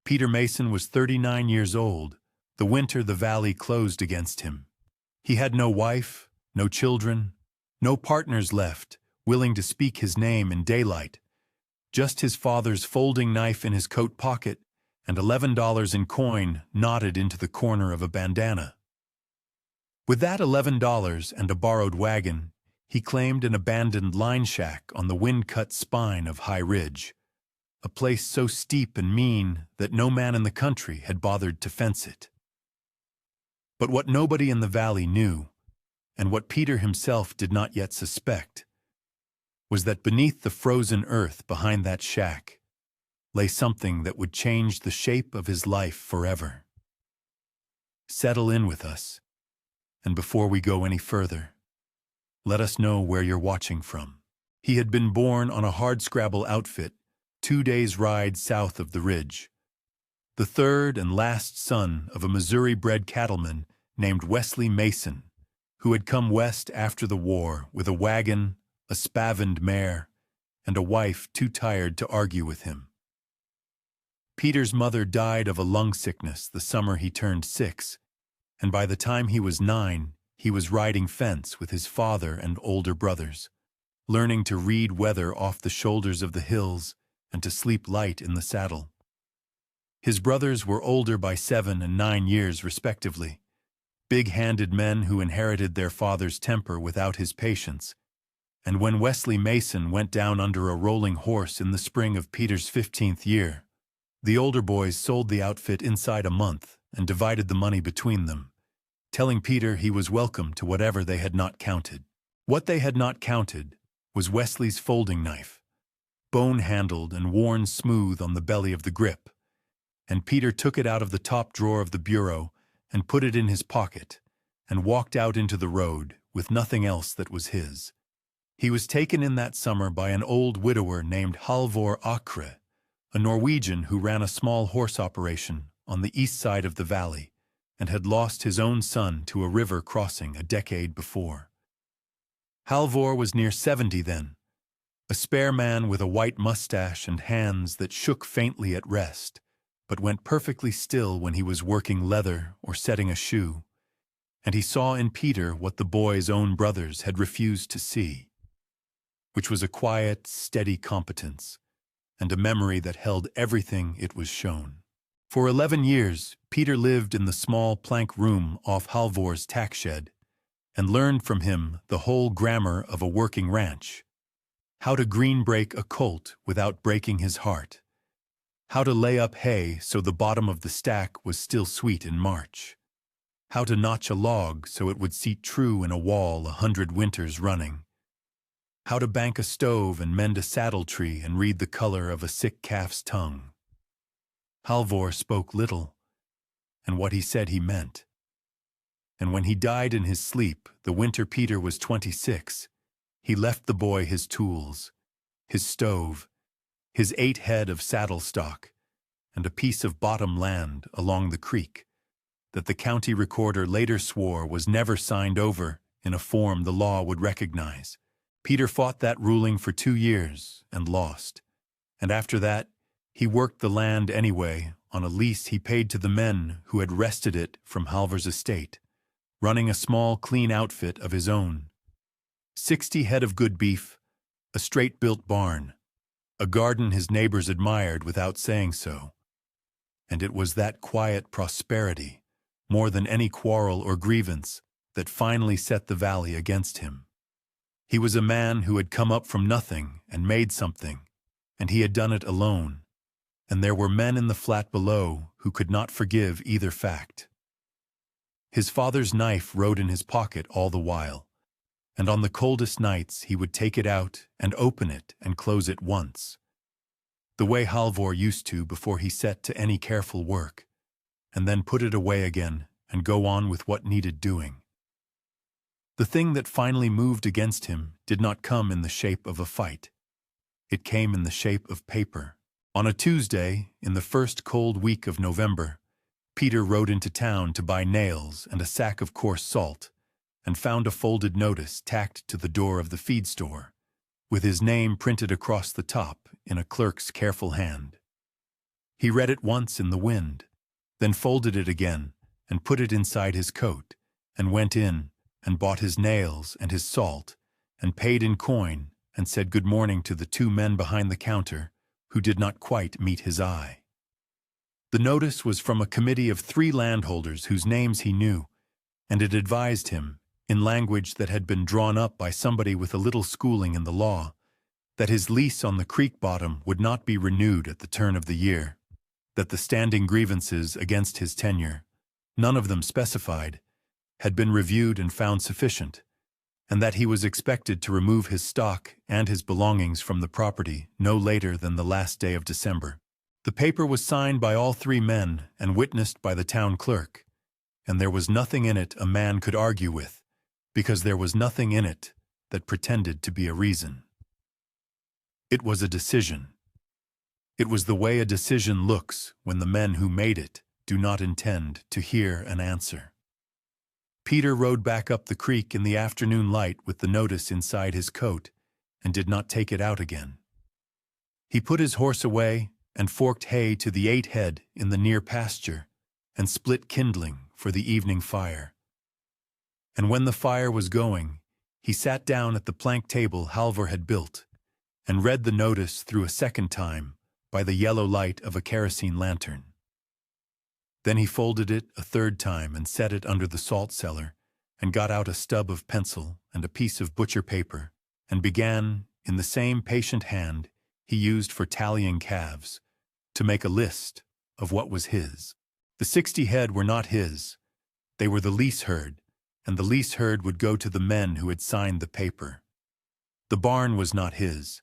Peter Mason was 39 years old, the winter the valley closed against him. He had no wife, no children, no partners left, willing to speak his name in daylight, just his father's folding knife in his coat pocket and $11 in coin knotted into the corner of a bandana. With that $11 and a borrowed wagon, he claimed an abandoned line shack on the wind-cut spine of High Ridge, a place so steep and mean that no man in the country had bothered to fence it. But what nobody in the valley knew, and what Peter himself did not yet suspect, was that beneath the frozen earth behind that shack lay something that would change the shape of his life forever. Settle in with us, and before we go any further, let us know where you're watching from. He had been born on a hardscrabble outfit 2 days' ride south of the ridge, the third and last son of a Missouri-bred cattleman named Wesley Mason, who had come west after the war with a wagon, a spavined mare, and a wife too tired to argue with him. Peter's mother died of a lung sickness the summer he turned 6, and by the time he was 9, he was riding fence with his father and older brothers, learning to read weather off the shoulders of the hills and to sleep light in the saddle. His brothers were older by 7 and 9 years respectively, big-handed men who inherited their father's temper without his patience, and when Wesley Mason went down under a rolling horse in the spring of Peter's 15th year, the older boys sold the outfit inside a month and divided the money between them, telling Peter he was welcome to whatever they had not counted. What they had not counted was Wesley's folding knife, bone-handled and worn smooth on the belly of the grip, and Peter took it out of the top drawer of the bureau and put it in his pocket and walked out into the road with nothing else that was his. He was taken in that summer by an old widower named Halvor Akre, a Norwegian who ran a small horse operation on the east side of the valley and had lost his own son to a river crossing a decade before. Halvor was near 70 then, a spare man with a white mustache and hands that shook faintly at rest, but went perfectly still when he was working leather or setting a shoe, and he saw in Peter what the boy's own brothers had refused to see, which was a quiet, steady competence, and a memory that held everything it was shown. For 11 years, Peter lived in the small plank room off Halvor's tack shed, and learned from him the whole grammar of a working ranch, how to green-break a colt without breaking his heart, how to lay up hay so the bottom of the stack was still sweet in March, how to notch a log so it would seat true in a wall 100 winters running, how to bank a stove and mend a saddle tree and read the color of a sick calf's tongue. Halvor spoke little, and what he said he meant. And when he died in his sleep, the winter Peter was 26, he left the boy his tools, his stove, his 8 head of saddle stock, and a piece of bottom land along the creek that the county recorder later swore was never signed over in a form the law would recognize. Peter fought that ruling for 2 years and lost, and after that, he worked the land anyway on a lease he paid to the men who had wrested it from Halvor's estate, running a small, clean outfit of his own. 60 head of good beef, a straight-built barn, a garden his neighbors admired without saying so. And it was that quiet prosperity, more than any quarrel or grievance, that finally set the valley against him. He was a man who had come up from nothing and made something, and he had done it alone, and there were men in the flat below who could not forgive either fact. His father's knife rode in his pocket all the while, and on the coldest nights he would take it out and open it and close it once, the way Halvor used to before he set to any careful work, and then put it away again and go on with what needed doing. The thing that finally moved against him did not come in the shape of a fight. It came in the shape of paper. On a Tuesday, in the first cold week of November, Peter rode into town to buy nails and a sack of coarse salt, and found a folded notice tacked to the door of the feed store, with his name printed across the top in a clerk's careful hand. He read it once in the wind, then folded it again and put it inside his coat, and went in and bought his nails and his salt, and paid in coin, and said good morning to the two men behind the counter, who did not quite meet his eye. The notice was from a committee of 3 landholders whose names he knew, and it advised him, in language that had been drawn up by somebody with a little schooling in the law, that his lease on the creek bottom would not be renewed at the turn of the year, that the standing grievances against his tenure, none of them specified, had been reviewed and found sufficient, and that he was expected to remove his stock and his belongings from the property no later than the last day of December. The paper was signed by all 3 men and witnessed by the town clerk, and there was nothing in it a man could argue with, because there was nothing in it that pretended to be a reason. It was a decision. It was the way a decision looks when the men who made it do not intend to hear an answer. Peter rode back up the creek in the afternoon light with the notice inside his coat and did not take it out again. He put his horse away and forked hay to the 8 head in the near pasture and split kindling for the evening fire. And when the fire was going, he sat down at the plank table Halvor had built and read the notice through a second time by the yellow light of a kerosene lantern. Then he folded it a 3rd time and set it under the salt cellar, and got out a stub of pencil and a piece of butcher paper, and began, in the same patient hand he used for tallying calves, to make a list of what was his. The 60 head were not his. They were the lease herd, and the lease herd would go to the men who had signed the paper. The barn was not his.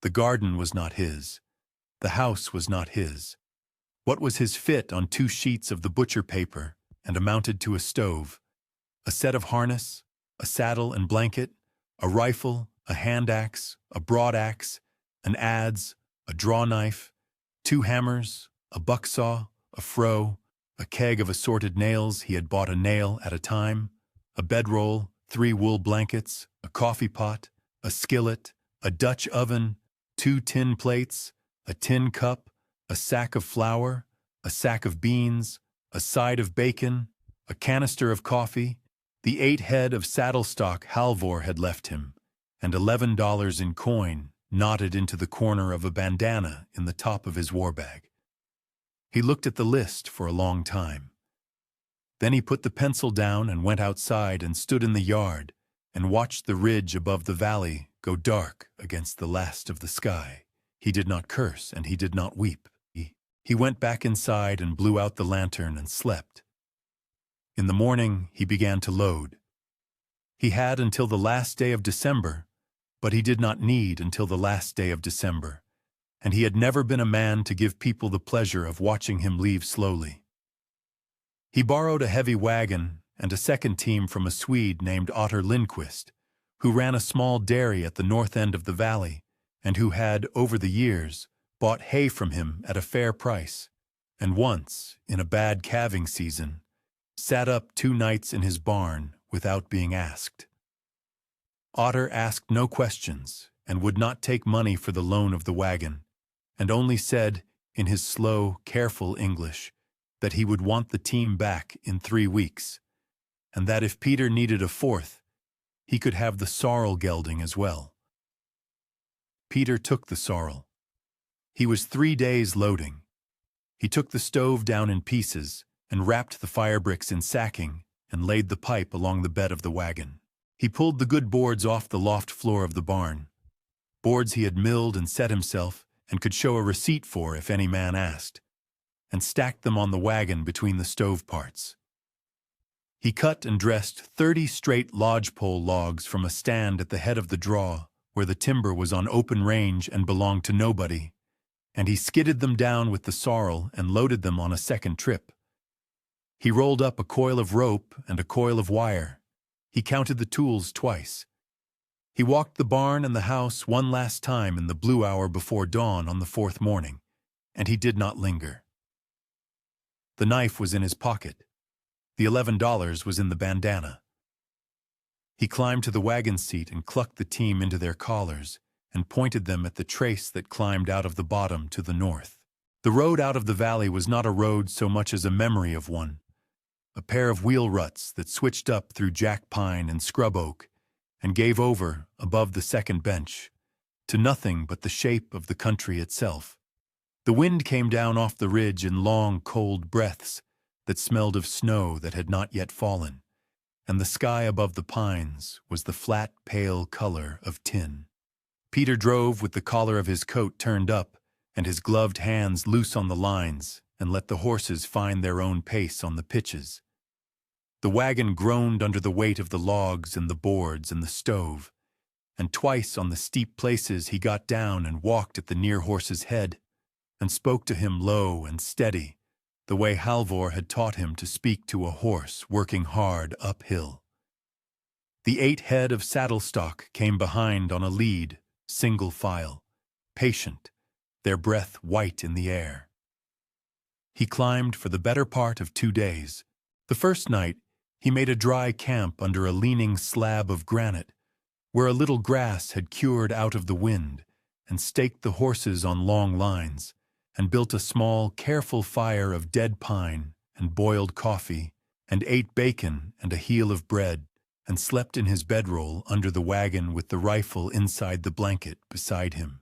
The garden was not his. The house was not his. What was his fit on 2 sheets of the butcher paper and amounted to a stove, a set of harness, a saddle and blanket, a rifle, a hand axe, a broad axe, an adze, a draw knife, 2 hammers, a bucksaw, a froe, a keg of assorted nails he had bought a nail at a time, a bedroll, 3 wool blankets, a coffee pot, a skillet, a Dutch oven, 2 tin plates, a tin cup, a sack of flour, a sack of beans, a side of bacon, a canister of coffee, the 8 head of saddle stock Halvor had left him, and $11 in coin knotted into the corner of a bandana in the top of his war bag. He looked at the list for a long time. Then he put the pencil down and went outside and stood in the yard and watched the ridge above the valley go dark against the last of the sky. He did not curse and he did not weep. He went back inside and blew out the lantern and slept. In the morning he began to load. He had until the last day of December, but he did not need until the last day of December, and he had never been a man to give people the pleasure of watching him leave slowly. He borrowed a heavy wagon and a second team from a Swede named Otter Lindquist, who ran a small dairy at the north end of the valley, and who had, over the years, bought hay from him at a fair price, and once, in a bad calving season, sat up 2 nights in his barn without being asked. Otter asked no questions and would not take money for the loan of the wagon, and only said, in his slow, careful English, that he would want the team back in 3 weeks, and that if Peter needed a 4th, he could have the sorrel gelding as well. Peter took the sorrel. He was 3 days loading. He took the stove down in pieces and wrapped the fire bricks in sacking and laid the pipe along the bed of the wagon. He pulled the good boards off the loft floor of the barn, boards he had milled and set himself and could show a receipt for if any man asked, and stacked them on the wagon between the stove parts. He cut and dressed 30 straight lodgepole logs from a stand at the head of the draw where the timber was on open range and belonged to nobody, and he skidded them down with the sorrel and loaded them on a second trip. He rolled up a coil of rope and a coil of wire. He counted the tools twice. He walked the barn and the house one last time in the blue hour before dawn on the 4th morning, and he did not linger. The knife was in his pocket. The $11 was in the bandana. He climbed to the wagon seat and clucked the team into their collars and pointed them at the trace that climbed out of the bottom to the north. The road out of the valley was not a road so much as a memory of one, a pair of wheel ruts that switched up through jack pine and scrub oak and gave over, above the second bench, to nothing but the shape of the country itself. The wind came down off the ridge in long, cold breaths that smelled of snow that had not yet fallen, and the sky above the pines was the flat, pale color of tin. Peter drove with the collar of his coat turned up and his gloved hands loose on the lines and let the horses find their own pace on the pitches. The wagon groaned under the weight of the logs and the boards and the stove, and twice on the steep places he got down and walked at the near horse's head and spoke to him low and steady, the way Halvor had taught him to speak to a horse working hard uphill. The 8 head of saddle stock came behind on a lead, single file, patient, their breath white in the air. He climbed for the better part of 2 days. The first night, he made a dry camp under a leaning slab of granite, where a little grass had cured out of the wind, and staked the horses on long lines, and built a small, careful fire of dead pine, and boiled coffee, and ate bacon and a heel of bread, and slept in his bedroll under the wagon with the rifle inside the blanket beside him.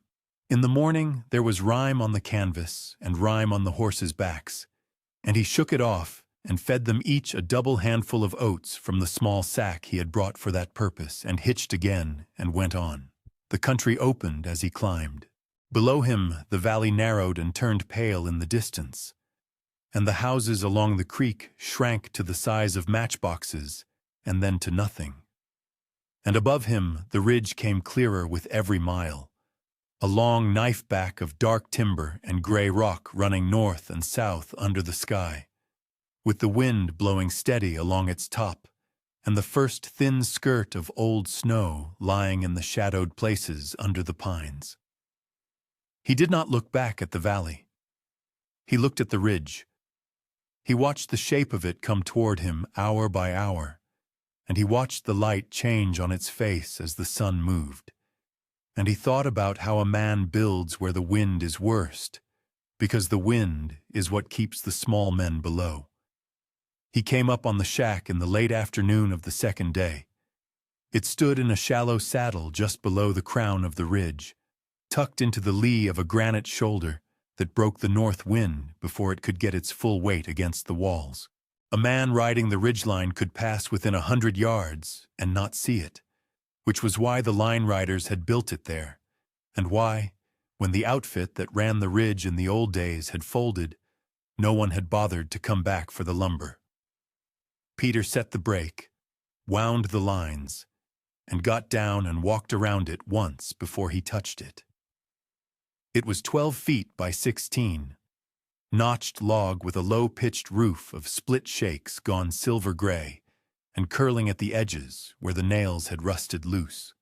In the morning there was rime on the canvas and rime on the horses' backs, and he shook it off and fed them each a double handful of oats from the small sack he had brought for that purpose, and hitched again and went on. The country opened as he climbed. Below him the valley narrowed and turned pale in the distance, and the houses along the creek shrank to the size of matchboxes and then to nothing. And above him the ridge came clearer with every mile, a long knife back of dark timber and gray rock running north and south under the sky, with the wind blowing steady along its top, and the first thin skirt of old snow lying in the shadowed places under the pines. He did not look back at the valley. He looked at the ridge. He watched the shape of it come toward him hour by hour, and he watched the light change on its face as the sun moved. And he thought about how a man builds where the wind is worst, because the wind is what keeps the small men below. He came up on the shack in the late afternoon of the second day. It stood in a shallow saddle just below the crown of the ridge, tucked into the lee of a granite shoulder that broke the north wind before it could get its full weight against the walls. A man riding the ridgeline could pass within 100 yards and not see it, which was why the line riders had built it there, and why, when the outfit that ran the ridge in the old days had folded, no one had bothered to come back for the lumber. Peter set the brake, wound the lines, and got down and walked around it once before he touched it. It was 12 feet by 16, notched log with a low-pitched roof of split shakes gone silver gray and curling at the edges where the nails had rusted loose.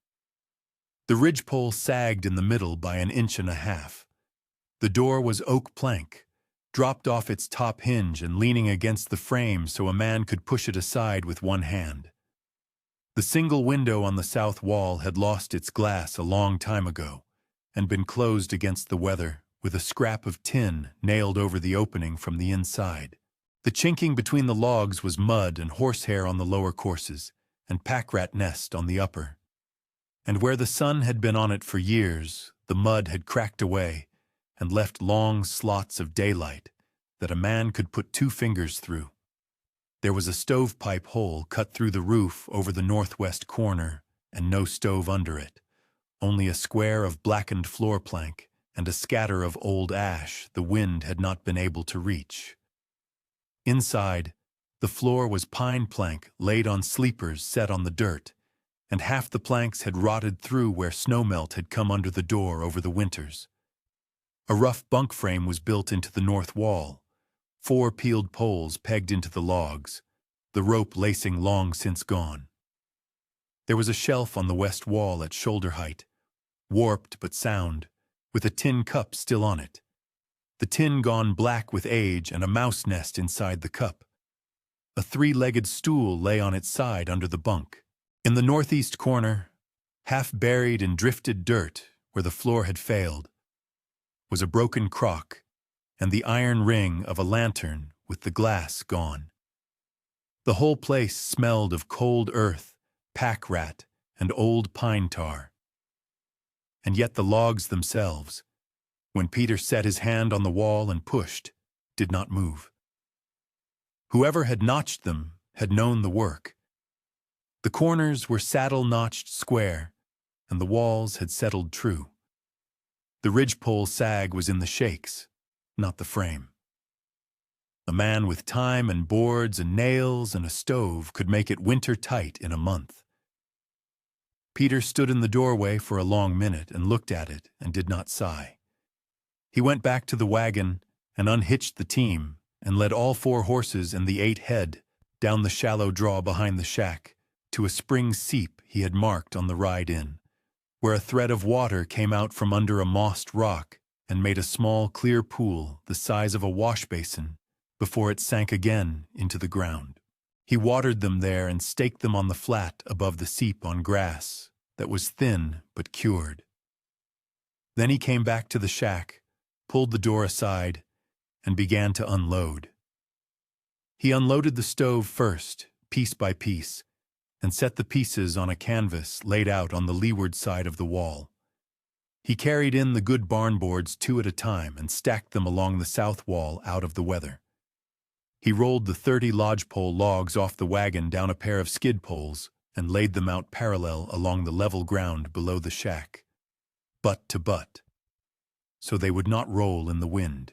The ridgepole sagged in the middle by 1.5 inches. The door was oak plank, dropped off its top hinge and leaning against the frame so a man could push it aside with one hand. The single window on the south wall had lost its glass a long time ago and been closed against the weather with a scrap of tin nailed over the opening from the inside. The chinking between the logs was mud and horsehair on the lower courses, and pack-rat nest on the upper. And where the sun had been on it for years, the mud had cracked away and left long slots of daylight that a man could put 2 fingers through. There was a stovepipe hole cut through the roof over the northwest corner, and no stove under it, only a square of blackened floor plank and a scatter of old ash the wind had not been able to reach. Inside, the floor was pine plank laid on sleepers set on the dirt, and half the planks had rotted through where snowmelt had come under the door over the winters. A rough bunk frame was built into the north wall, 4 peeled poles pegged into the logs, the rope lacing long since gone. There was a shelf on the west wall at shoulder height, warped but sound, with a tin cup still on it. The tin gone black with age and a mouse nest inside the cup. A 3-legged stool lay on its side under the bunk. In the northeast corner, half buried in drifted dirt where the floor had failed, was a broken crock and the iron ring of a lantern with the glass gone. The whole place smelled of cold earth, pack rat, and old pine tar. And yet the logs themselves, when Peter set his hand on the wall and pushed, did not move. Whoever had notched them had known the work. The corners were saddle-notched square, and the walls had settled true. The ridgepole sag was in the shakes, not the frame. A man with time and boards and nails and a stove could make it winter-tight in a month. Peter stood in the doorway for a long minute and looked at it and did not sigh. He went back to the wagon and unhitched the team and led all 4 horses and the 8 head down the shallow draw behind the shack to a spring seep he had marked on the ride in, where a thread of water came out from under a mossed rock and made a small clear pool the size of a wash basin before it sank again into the ground. He watered them there and staked them on the flat above the seep on grass that was thin but cured. Then he came back to the shack, pulled the door aside, and began to unload. He unloaded the stove first, piece by piece, and set the pieces on a canvas laid out on the leeward side of the wall. He carried in the good barn boards 2 at a time and stacked them along the south wall out of the weather. He rolled the 30 lodgepole logs off the wagon down a pair of skid poles and laid them out parallel along the level ground below the shack, butt to butt, so they would not roll in the wind.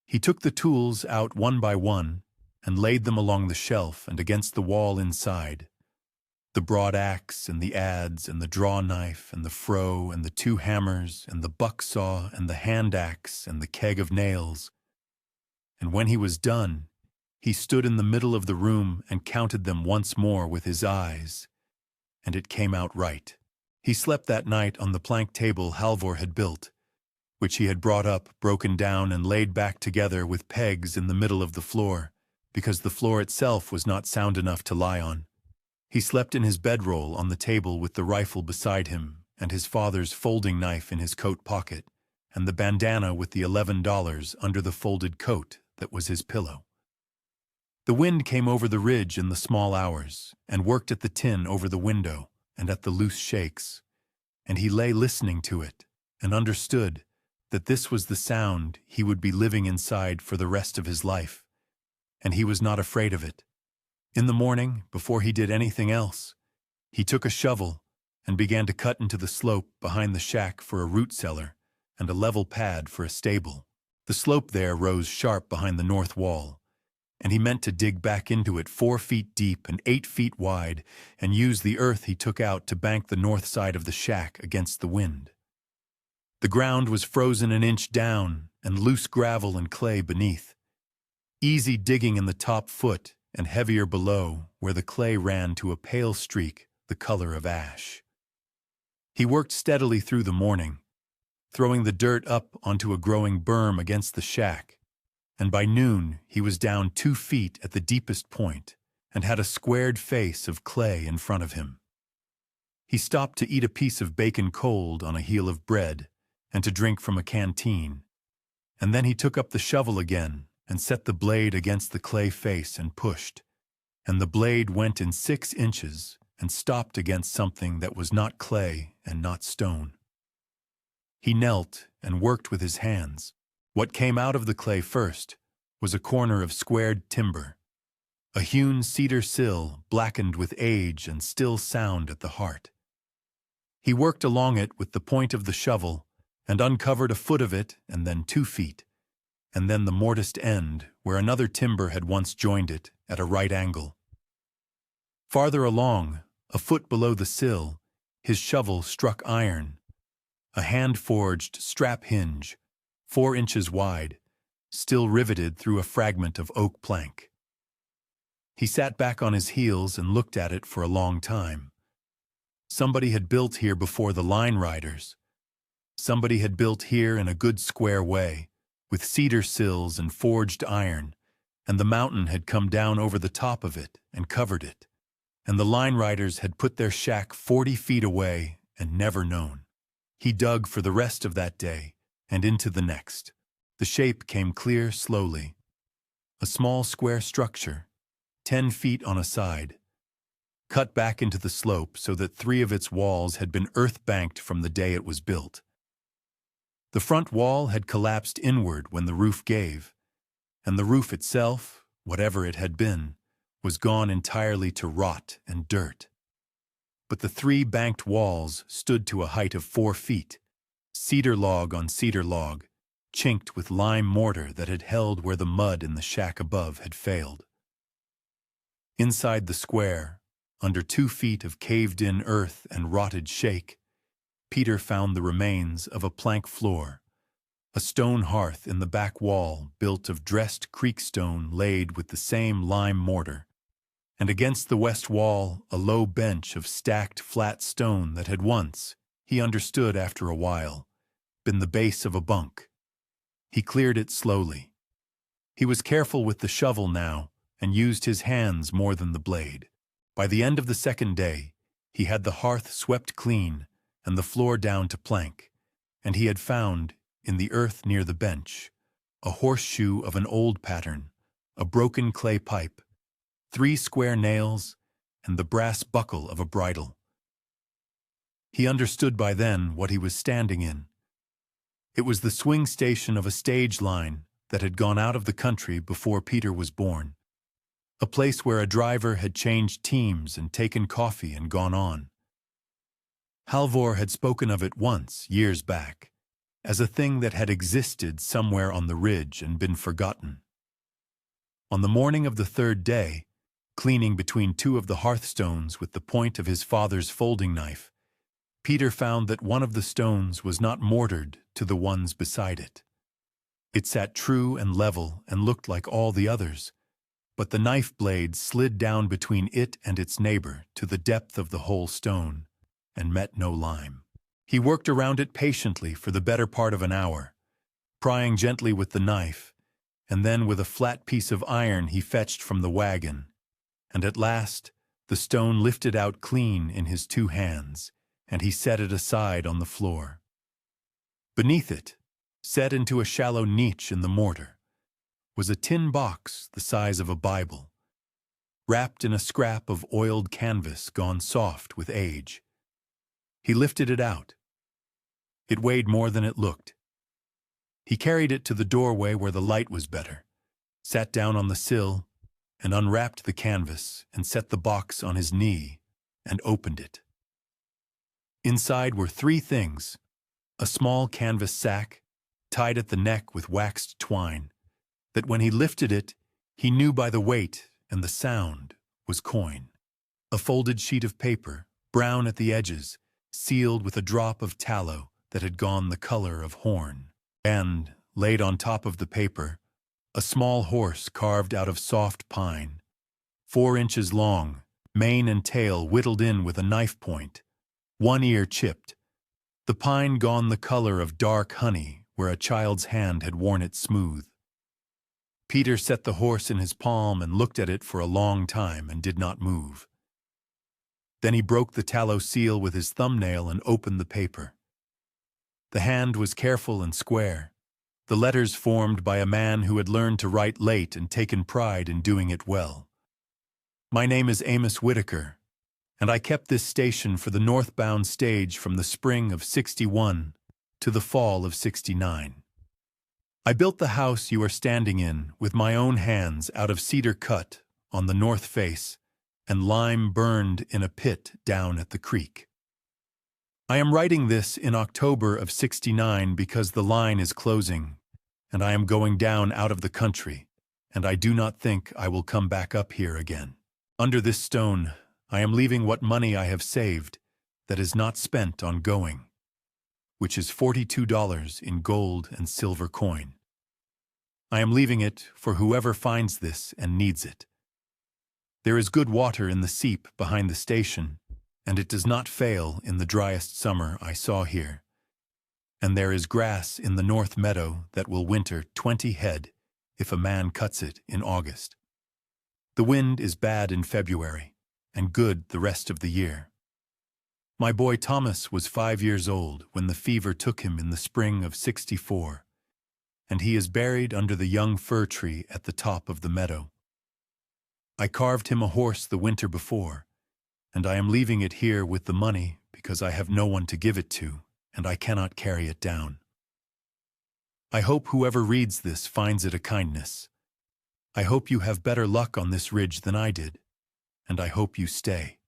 He took the tools out one by one and laid them along the shelf and against the wall inside. The broad axe and the adze and the draw knife and the froe and the 2 hammers and the buck saw and the hand axe and the keg of nails. And when he was done, he stood in the middle of the room and counted them once more with his eyes, and it came out right. He slept that night on the plank table Halvor had built, which he had brought up, broken down, and laid back together with pegs in the middle of the floor, because the floor itself was not sound enough to lie on. He slept in his bedroll on the table with the rifle beside him, and his father's folding knife in his coat pocket, and the bandana with the $11 under the folded coat that was his pillow. The wind came over the ridge in the small hours, and worked at the tin over the window and at the loose shakes, and he lay listening to it, and understood that this was the sound he would be living inside for the rest of his life, and he was not afraid of it. In the morning, before he did anything else, he took a shovel and began to cut into the slope behind the shack for a root cellar and a level pad for a stable. The slope there rose sharp behind the north wall, and he meant to dig back into it 4 feet deep and 8 feet wide and use the earth he took out to bank the north side of the shack against the wind. The ground was frozen an inch down and loose gravel and clay beneath. Easy digging in the top foot and heavier below where the clay ran to a pale streak the color of ash. He worked steadily through the morning, throwing the dirt up onto a growing berm against the shack, and by noon he was down 2 feet at the deepest point and had a squared face of clay in front of him. He stopped to eat a piece of bacon cold on a heel of bread and to drink from a canteen, and then he took up the shovel again and set the blade against the clay face and pushed, and the blade went in 6 inches and stopped against something that was not clay and not stone. He knelt and worked with his hands. What came out of the clay first was a corner of squared timber, a hewn cedar sill blackened with age and still sound at the heart. He worked along it with the point of the shovel and uncovered a foot of it and then 2 feet, and then the mortised end where another timber had once joined it at a right angle. Farther along, a foot below the sill, his shovel struck iron, a hand-forged strap hinge, 4 inches wide, still riveted through a fragment of oak plank. He sat back on his heels and looked at it for a long time. Somebody had built here before the line riders. Somebody had built here in a good square way, with cedar sills and forged iron, and the mountain had come down over the top of it and covered it, and the line riders had put their shack 40 feet away and never known. He dug for the rest of that day and into the next. The shape came clear slowly. A small square structure, 10 feet on a side, cut back into the slope so that 3 of its walls had been earth-banked from the day it was built. The front wall had collapsed inward when the roof gave, and the roof itself, whatever it had been, was gone entirely to rot and dirt. But the 3 banked walls stood to a height of 4 feet, cedar log on cedar log, chinked with lime mortar that had held where the mud in the shack above had failed. Inside the square, under 2 feet of caved-in earth and rotted shake, Peter found the remains of a plank floor, a stone hearth in the back wall built of dressed creek stone laid with the same lime mortar, and against the west wall a low bench of stacked flat stone that had once, he understood after a while, been the base of a bunk. He cleared it slowly. He was careful with the shovel now and used his hands more than the blade. By the end of the second day, he had the hearth swept clean and the floor down to plank, and he had found, in the earth near the bench, a horseshoe of an old pattern, a broken clay pipe, 3 square nails, and the brass buckle of a bridle. He understood by then what he was standing in. It was the swing station of a stage line that had gone out of the country before Peter was born, a place where a driver had changed teams and taken coffee and gone on. Halvor had spoken of it once, years back, as a thing that had existed somewhere on the ridge and been forgotten. On the morning of the 3rd day, cleaning between 2 of the hearthstones with the point of his father's folding knife, Peter found that one of the stones was not mortared to the ones beside it. It sat true and level and looked like all the others, but the knife blade slid down between it and its neighbor to the depth of the whole stone, and met no lime. He worked around it patiently for the better part of an hour, prying gently with the knife, and then with a flat piece of iron he fetched from the wagon, and at last the stone lifted out clean in his 2 hands, and he set it aside on the floor. Beneath it, set into a shallow niche in the mortar, was a tin box the size of a Bible, wrapped in a scrap of oiled canvas gone soft with age. He lifted it out. It weighed more than it looked. He carried it to the doorway where the light was better, sat down on the sill, and unwrapped the canvas and set the box on his knee and opened it. Inside were 3 things: a small canvas sack, tied at the neck with waxed twine, that when he lifted it, he knew by the weight and the sound was coin. A folded sheet of paper, brown at the edges, sealed with a drop of tallow that had gone the color of horn, and, laid on top of the paper, a small horse carved out of soft pine, 4 inches long, mane and tail whittled in with a knife point, 1 ear chipped, the pine gone the color of dark honey where a child's hand had worn it smooth. Peter set the horse in his palm and looked at it for a long time and did not move. Then he broke the tallow seal with his thumbnail and opened the paper. The hand was careful and square, the letters formed by a man who had learned to write late and taken pride in doing it well. My name is Amos Whitaker, and I kept this station for the northbound stage from the spring of '61 to the fall of '69. I built the house you are standing in with my own hands out of cedar cut on the north face and lime burned in a pit down at the creek. I am writing this in October of '69 because the line is closing, and I am going down out of the country, and I do not think I will come back up here again. Under this stone, I am leaving what money I have saved that is not spent on going, which is $42 in gold and silver coin. I am leaving it for whoever finds this and needs it. There is good water in the seep behind the station, and it does not fail in the driest summer I saw here. And there is grass in the north meadow that will winter 20 head if a man cuts it in August. The wind is bad in February, and good the rest of the year. My boy Thomas was 5 years old when the fever took him in the spring of '64, and he is buried under the young fir tree at the top of the meadow. I carved him a horse the winter before, and I am leaving it here with the money because I have no one to give it to, and I cannot carry it down. I hope whoever reads this finds it a kindness. I hope you have better luck on this ridge than I did, and I hope you stay.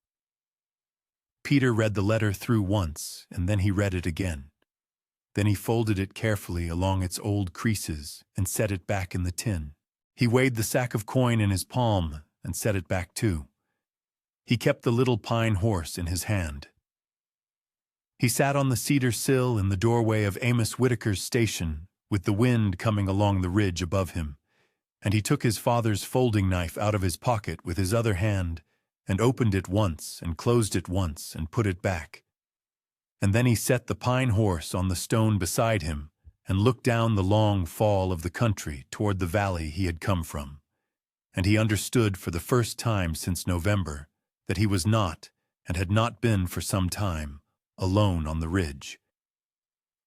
Peter read the letter through once, and then he read it again. Then he folded it carefully along its old creases and set it back in the tin. He weighed the sack of coin in his palm and set it back too. He kept the little pine horse in his hand. He sat on the cedar sill in the doorway of Amos Whitaker's station, with the wind coming along the ridge above him, and he took his father's folding knife out of his pocket with his other hand, and opened it once and closed it once and put it back. And then he set the pine horse on the stone beside him and looked down the long fall of the country toward the valley he had come from. And he understood for the first time since November that he was not, and had not been for some time, alone on the ridge.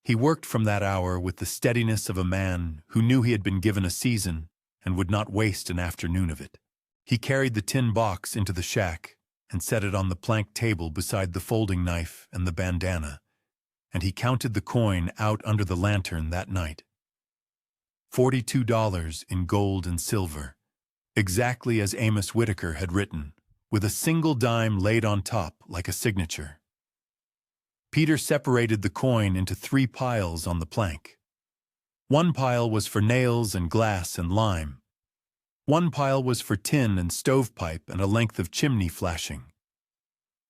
He worked from that hour with the steadiness of a man who knew he had been given a season and would not waste an afternoon of it. He carried the tin box into the shack and set it on the plank table beside the folding knife and the bandana, and he counted the coin out under the lantern that night. $42 in gold and silver, exactly as Amos Whitaker had written, with a single dime laid on top like a signature. Peter separated the coin into 3 piles on the plank. One pile was for nails and glass and lime. One pile was for tin and stovepipe and a length of chimney flashing.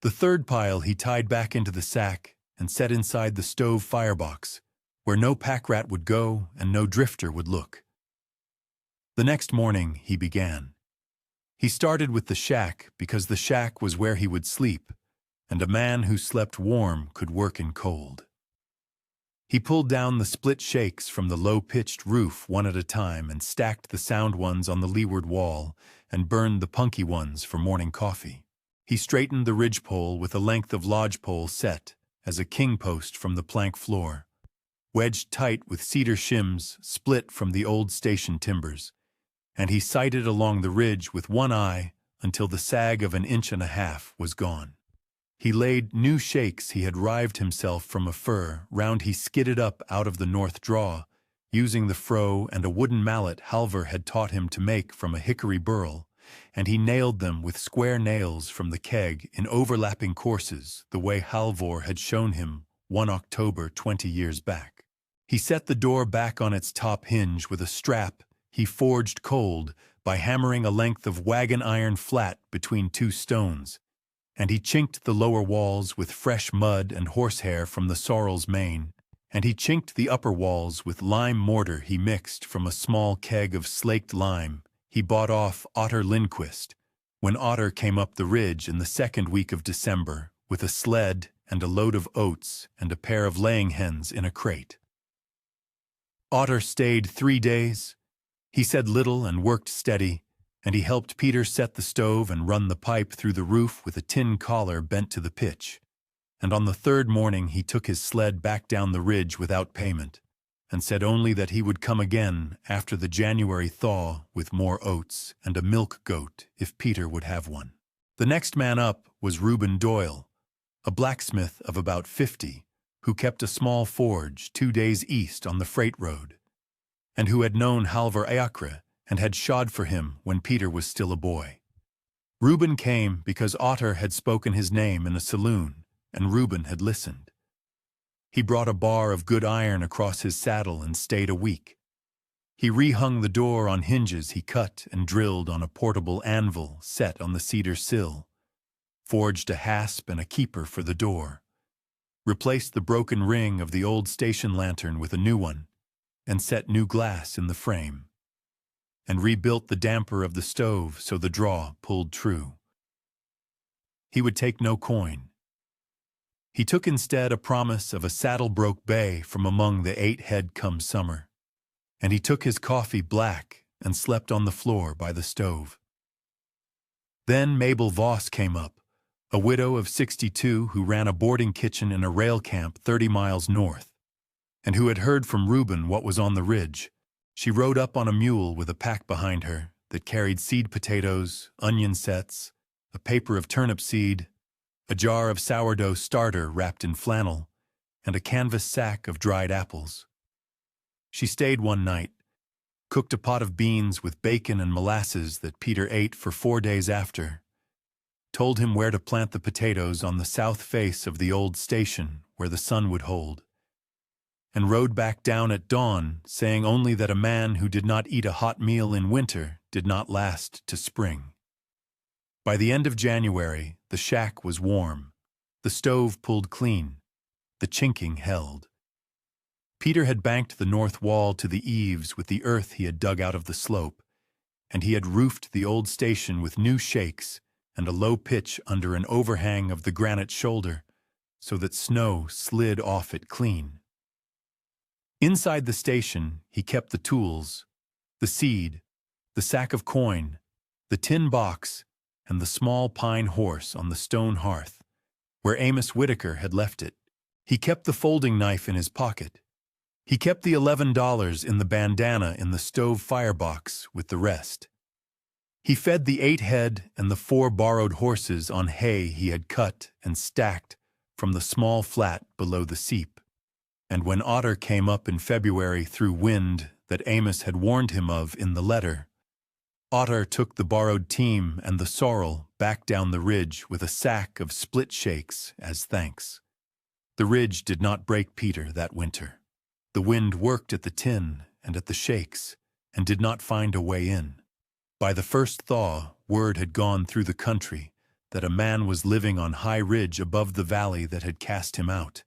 The third pile he tied back into the sack and set inside the stove firebox, where no pack rat would go and no drifter would look. The next morning he began. He started with the shack because the shack was where he would sleep, and a man who slept warm could work in cold. He pulled down the split shakes from the low-pitched roof one at a time and stacked the sound ones on the leeward wall and burned the punky ones for morning coffee. He straightened the ridgepole with a length of lodgepole set as a king post from the plank floor, wedged tight with cedar shims split from the old station timbers, and he sighted along the ridge with one eye until the sag of 1.5 inches was gone. He laid new shakes he had rived himself from a fir round he skidded up out of the north draw, using the froe and a wooden mallet Halvor had taught him to make from a hickory burl, and he nailed them with square nails from the keg in overlapping courses the way Halvor had shown him one October 20 years back. He set the door back on its top hinge with a strap he forged cold by hammering a length of wagon iron flat between 2 stones, and he chinked the lower walls with fresh mud and horsehair from the sorrel's mane, and he chinked the upper walls with lime mortar he mixed from a small keg of slaked lime he bought off Otter Lindquist when Otter came up the ridge in the 2nd week of December with a sled and a load of oats and a pair of laying hens in a crate. Otter stayed 3 days. He said little and worked steady, and he helped Peter set the stove and run the pipe through the roof with a tin collar bent to the pitch. And on the 3rd morning he took his sled back down the ridge without payment, and said only that he would come again after the January thaw with more oats and a milk goat if Peter would have one. The next man up was Reuben Doyle, a blacksmith of about 50, who kept a small forge 2 days east on the freight road, and who had known Halvor Eakre and had shod for him when Peter was still a boy. Reuben came because Otter had spoken his name in a saloon, and Reuben had listened. He brought a bar of good iron across his saddle and stayed a week. He rehung the door on hinges he cut and drilled on a portable anvil set on the cedar sill, forged a hasp and a keeper for the door, replaced the broken ring of the old station lantern with a new one, and set new glass in the frame, and rebuilt the damper of the stove so the draw pulled true. He would take no coin. He took instead a promise of a saddle-broke bay from among the 8 head come summer, and he took his coffee black and slept on the floor by the stove. Then Mabel Voss came up, a widow of 62 who ran a boarding kitchen in a rail camp 30 miles north, and who had heard from Reuben what was on the ridge, She rode up on a mule with a pack behind her that carried seed potatoes, onion sets, a paper of turnip seed, a jar of sourdough starter wrapped in flannel, and a canvas sack of dried apples. She stayed one night, cooked a pot of beans with bacon and molasses that Peter ate for 4 days after, told him where to plant the potatoes on the south face of the old station where the sun would hold, and rode back down at dawn, saying only that a man who did not eat a hot meal in winter did not last to spring. By the end of January, the shack was warm, the stove pulled clean, the chinking held. Peter had banked the north wall to the eaves with the earth he had dug out of the slope, and he had roofed the old station with new shakes and a low pitch under an overhang of the granite shoulder, so that snow slid off it clean. Inside the station, he kept the tools, the seed, the sack of coin, the tin box, and the small pine horse on the stone hearth, where Amos Whitaker had left it. He kept the folding knife in his pocket. He kept the $11 in the bandana in the stove firebox with the rest. He fed the 8 head and the 4 borrowed horses on hay he had cut and stacked from the small flat below the seep. And when Otter came up in February through wind that Amos had warned him of in the letter, Otter took the borrowed team and the sorrel back down the ridge with a sack of split shakes as thanks. The ridge did not break Peter that winter. The wind worked at the tin and at the shakes and did not find a way in. By the first thaw, word had gone through the country that a man was living on high ridge above the valley that had cast him out,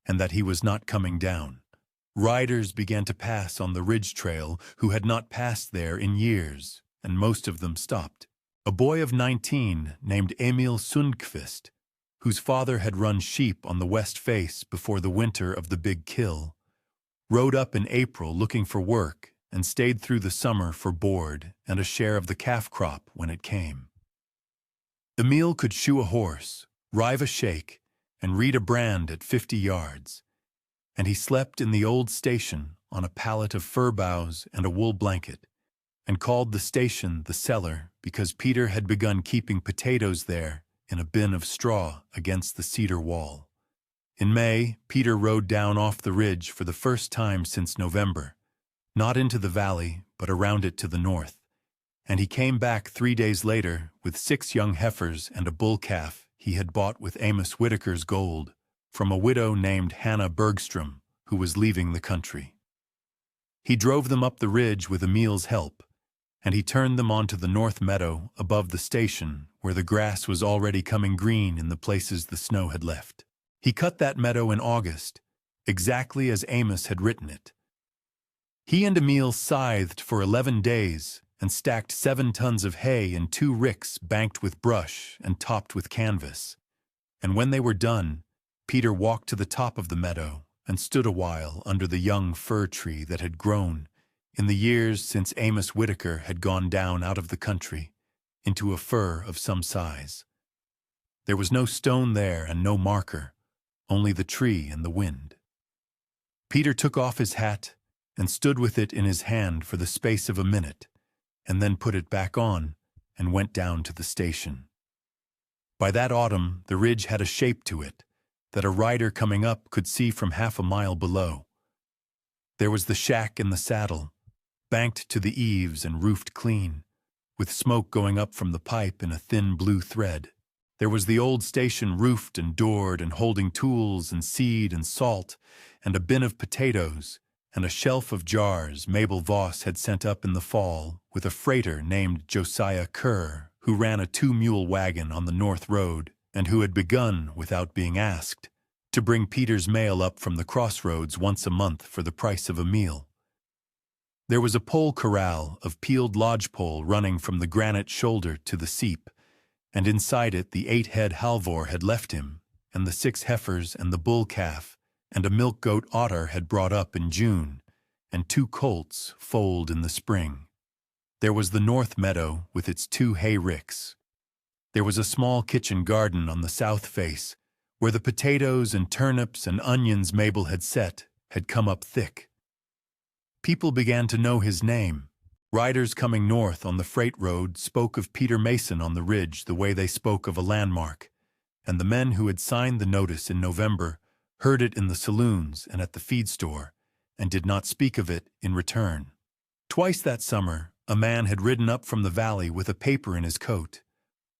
and that he was not coming down. Riders began to pass on the ridge trail who had not passed there in years, and most of them stopped. A boy of 19 named Emil Sundqvist, whose father had run sheep on the west face before the winter of the big kill, rode up in April looking for work and stayed through the summer for board and a share of the calf crop when it came. Emil could shoe a horse, rive a shake, and read a brand at 50 yards, and he slept in the old station on a pallet of fir boughs and a wool blanket, and called the station the cellar because Peter had begun keeping potatoes there in a bin of straw against the cedar wall. In May, Peter rode down off the ridge for the first time since November, not into the valley, but around it to the north, and he came back 3 days later with 6 young heifers and a bull calf he had bought with Amos Whitaker's gold from a widow named Hannah Bergstrom, who was leaving the country. He drove them up the ridge with Emil's help, and he turned them onto the north meadow above the station where the grass was already coming green in the places the snow had left. He cut that meadow in August, exactly as Amos had written it. He and Emil scythed for 11 days and stacked 7 tons of hay in 2 ricks banked with brush and topped with canvas. And when they were done, Peter walked to the top of the meadow and stood a while under the young fir tree that had grown in the years since Amos Whitaker had gone down out of the country into a fir of some size. There was no stone there and no marker, only the tree and the wind. Peter took off his hat and stood with it in his hand for the space of a minute, and then put it back on and went down to the station. By that autumn, the ridge had a shape to it that a rider coming up could see from half a mile below. There was the shack in the saddle, banked to the eaves and roofed clean, with smoke going up from the pipe in a thin blue thread. There was the old station roofed and doored and holding tools and seed and salt and a bin of potatoes and a shelf of jars Mabel Voss had sent up in the fall with a freighter named Josiah Kerr, who ran a 2-mule wagon on the North Road and who had begun, without being asked, to bring Peter's mail up from the crossroads once a month for the price of a meal. There was a pole corral of peeled lodgepole running from the granite shoulder to the seep, and inside it the 8-head Halvor had left him, and the 6 heifers and the bull calf, and a milk goat Otter had brought up in June, and 2 colts foaled in the spring. There was the north meadow with its 2 hay ricks. There was a small kitchen garden on the south face, where the potatoes and turnips and onions Mabel had set had come up thick. People began to know his name. Riders coming north on the freight road spoke of Peter Mason on the ridge the way they spoke of a landmark, and the men who had signed the notice in November heard it in the saloons and at the feed store, and did not speak of it in return. Twice that summer, a man had ridden up from the valley with a paper in his coat.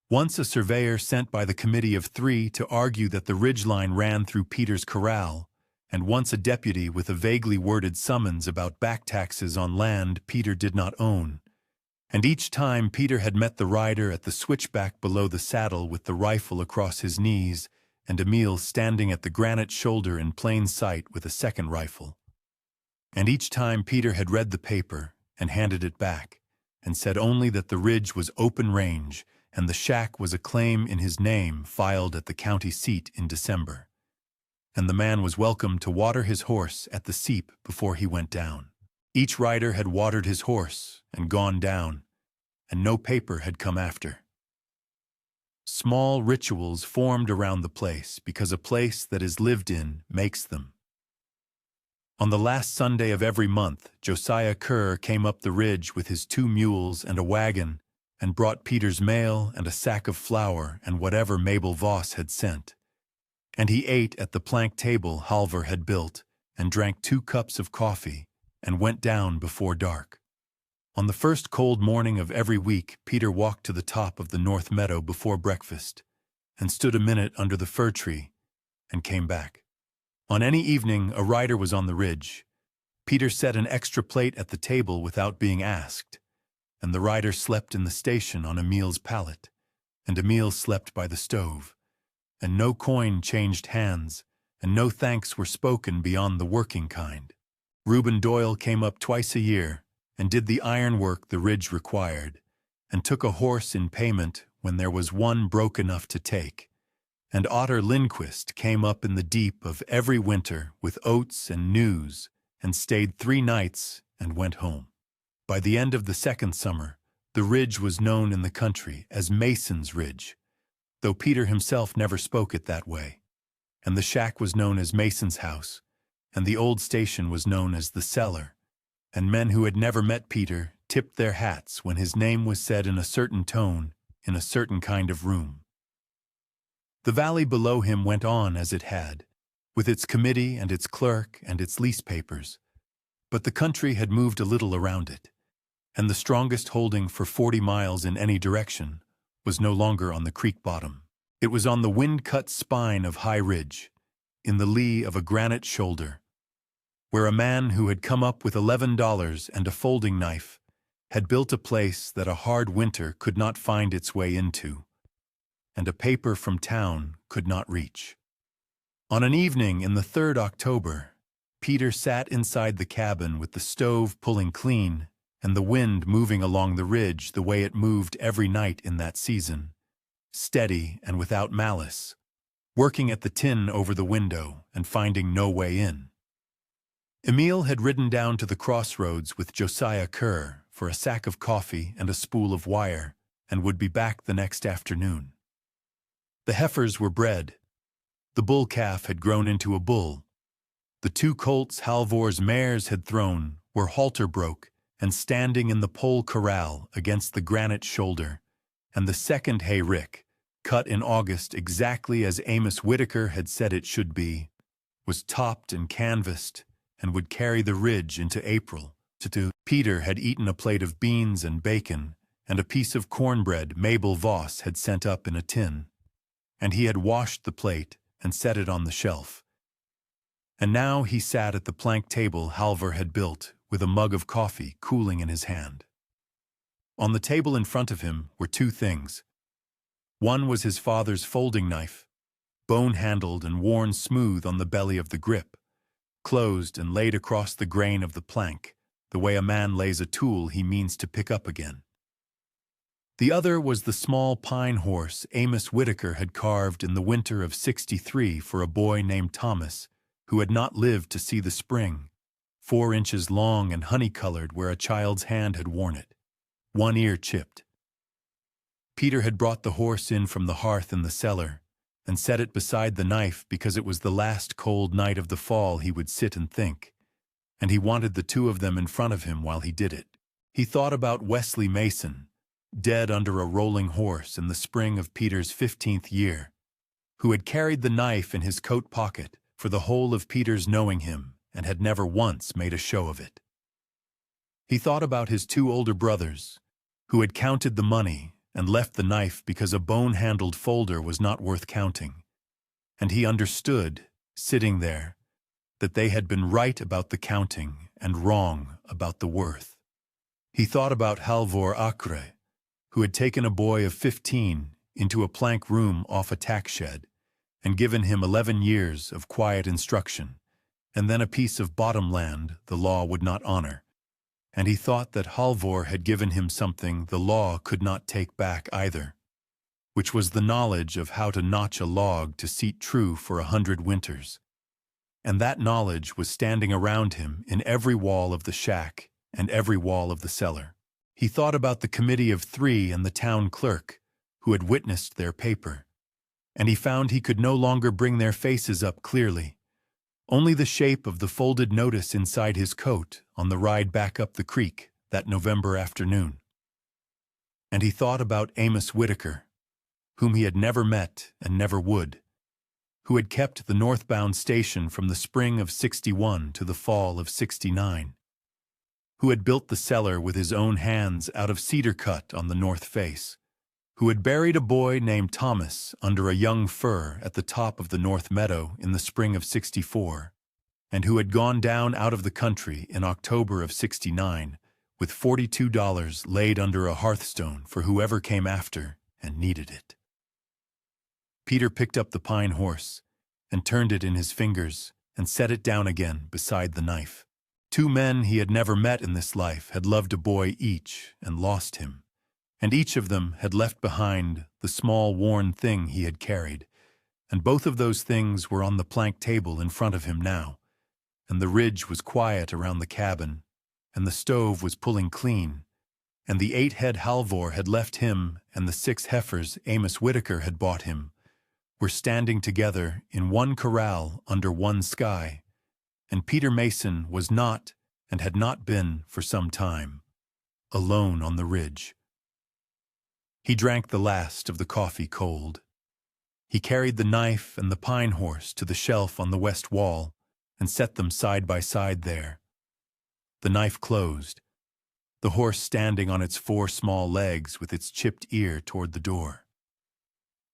Once a surveyor sent by the committee of 3 to argue that the ridgeline ran through Peter's corral, and once a deputy with a vaguely worded summons about back taxes on land Peter did not own. And each time Peter had met the rider at the switchback below the saddle with the rifle across his knees, and Emile standing at the granite shoulder in plain sight with a second rifle. And each time Peter had read the paper and handed it back, and said only that the ridge was open range, and the shack was a claim in his name filed at the county seat in December. And the man was welcome to water his horse at the seep before he went down. Each rider had watered his horse and gone down, and no paper had come after. Small rituals formed around the place because a place that is lived in makes them. On the last Sunday of every month, Josiah Kerr came up the ridge with his 2 mules and a wagon, and brought Peter's mail and a sack of flour and whatever Mabel Voss had sent. And he ate at the plank table Halvor had built, and drank 2 cups of coffee, and went down before dark. On the first cold morning of every week, Peter walked to the top of the north meadow before breakfast, and stood a minute under the fir tree, and came back. On any evening a rider was on the ridge, Peter set an extra plate at the table without being asked, and the rider slept in the station on Emile's pallet, and Emile slept by the stove, and no coin changed hands, and no thanks were spoken beyond the working kind. Reuben Doyle came up twice a year, and did the ironwork the ridge required, and took a horse in payment when there was one broke enough to take. And Otter Lindquist came up in the deep of every winter with oats and news, and stayed 3 nights and went home. By the end of the second summer, the ridge was known in the country as Mason's Ridge, though Peter himself never spoke it that way, and the shack was known as Mason's House, and the old station was known as the Cellar, and men who had never met Peter tipped their hats when his name was said in a certain tone, in a certain kind of room. The valley below him went on as it had, with its committee and its clerk and its lease papers, but the country had moved a little around it, and the strongest holding for 40 miles in any direction was no longer on the creek bottom. It was on the wind-cut spine of High Ridge, in the lee of a granite shoulder, where a man who had come up with $11 and a folding knife had built a place that a hard winter could not find its way into, and a paper from town could not reach. On an evening in the 3rd October, Peter sat inside the cabin with the stove pulling clean and the wind moving along the ridge the way it moved every night in that season, steady and without malice, working at the tin over the window and finding no way in. Emile had ridden down to the crossroads with Josiah Kerr for a sack of coffee and a spool of wire, and would be back the next afternoon. The heifers were bred. The bull calf had grown into a bull. The 2 colts Halvor's mares had thrown were halter broke and standing in the pole corral against the granite shoulder, and the second hay rick, cut in August exactly as Amos Whitaker had said it should be, was topped and canvassed and would carry the ridge into April. Peter had eaten a plate of beans and bacon and a piece of cornbread Mabel Voss had sent up in a tin, and he had washed the plate and set it on the shelf. And now he sat at the plank table Halvor had built with a mug of coffee cooling in his hand. On the table in front of him were 2 things. One was his father's folding knife, bone-handled and worn smooth on the belly of the grip, closed and laid across the grain of the plank, the way a man lays a tool he means to pick up again. The other was the small pine horse Amos Whitaker had carved in the winter of '63 for a boy named Thomas, who had not lived to see the spring, 4 inches long and honey-colored where a child's hand had worn it, 1 ear chipped. Peter had brought the horse in from the hearth in the cellar, and set it beside the knife because it was the last cold night of the fall he would sit and think, and he wanted the two of them in front of him while he did it. He thought about Wesley Mason, dead under a rolling horse in the spring of Peter's 15th year, who had carried the knife in his coat pocket for the whole of Peter's knowing him and had never once made a show of it. He thought about his two older brothers, who had counted the money and left the knife because a bone-handled folder was not worth counting, and he understood, sitting there, that they had been right about the counting and wrong about the worth. He thought about Halvor Acre, who had taken a boy of 15 into a plank room off a tack shed and given him 11 years of quiet instruction, and then a piece of bottom land the law would not honor. And he thought that Halvor had given him something the law could not take back either, which was the knowledge of how to notch a log to seat true for 100 winters. And that knowledge was standing around him in every wall of the shack and every wall of the cellar. He thought about the committee of 3 and the town clerk, who had witnessed their paper, and he found he could no longer bring their faces up clearly, only the shape of the folded notice inside his coat on the ride back up the creek that November afternoon. And he thought about Amos Whitaker, whom he had never met and never would, who had kept the northbound station from the spring of 61 to the fall of 69, who had built the cellar with his own hands out of cedar cut on the north face, who had buried a boy named Thomas under a young fir at the top of the North Meadow in the spring of 64, and who had gone down out of the country in October of 69 with $42 laid under a hearthstone for whoever came after and needed it. Peter picked up the pine horse and turned it in his fingers and set it down again beside the knife. 2 men he had never met in this life had loved a boy each and lost him, and each of them had left behind the small worn thing he had carried, and both of those things were on the plank table in front of him now, and the ridge was quiet around the cabin, and the stove was pulling clean, and the 8 head Halvor had left him and the 6 heifers Amos Whitaker had bought him were standing together in one corral under one sky, and Peter Mason was not, and had not been for some time, alone on the ridge. He drank the last of the coffee cold. He carried the knife and the pine horse to the shelf on the west wall and set them side by side there. The knife closed, the horse standing on its 4 small legs with its chipped ear toward the door.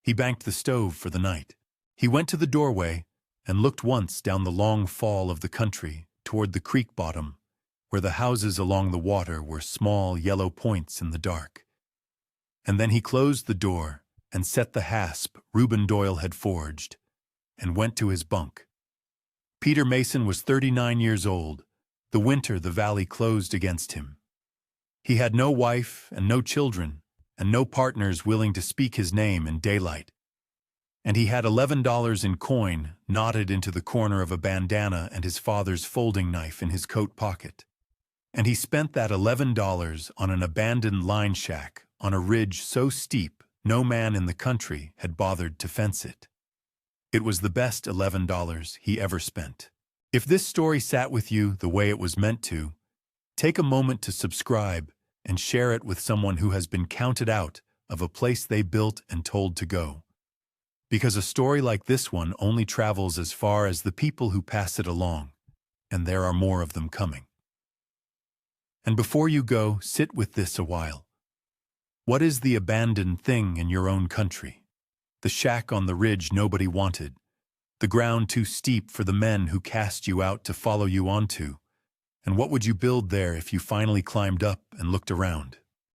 He banked the stove for the night. He went to the doorway and looked once down the long fall of the country toward the creek bottom, where the houses along the water were small yellow points in the dark. And then he closed the door and set the hasp Reuben Doyle had forged, and went to his bunk. Peter Mason was 39 years old, the winter the valley closed against him. He had no wife and no children, and no partners willing to speak his name in daylight. And he had $11 in coin knotted into the corner of a bandana and his father's folding knife in his coat pocket. And he spent that $11 on an abandoned line shack on a ridge so steep no man in the country had bothered to fence it. It was the best $11 he ever spent. If this story sat with you the way it was meant to, take a moment to subscribe and share it with someone who has been counted out of a place they built and told to go. Because a story like this one only travels as far as the people who pass it along, and there are more of them coming. And before you go, sit with this a while. What is the abandoned thing in your own country? The shack on the ridge nobody wanted, the ground too steep for the men who cast you out to follow you onto, and what would you build there if you finally climbed up and looked around?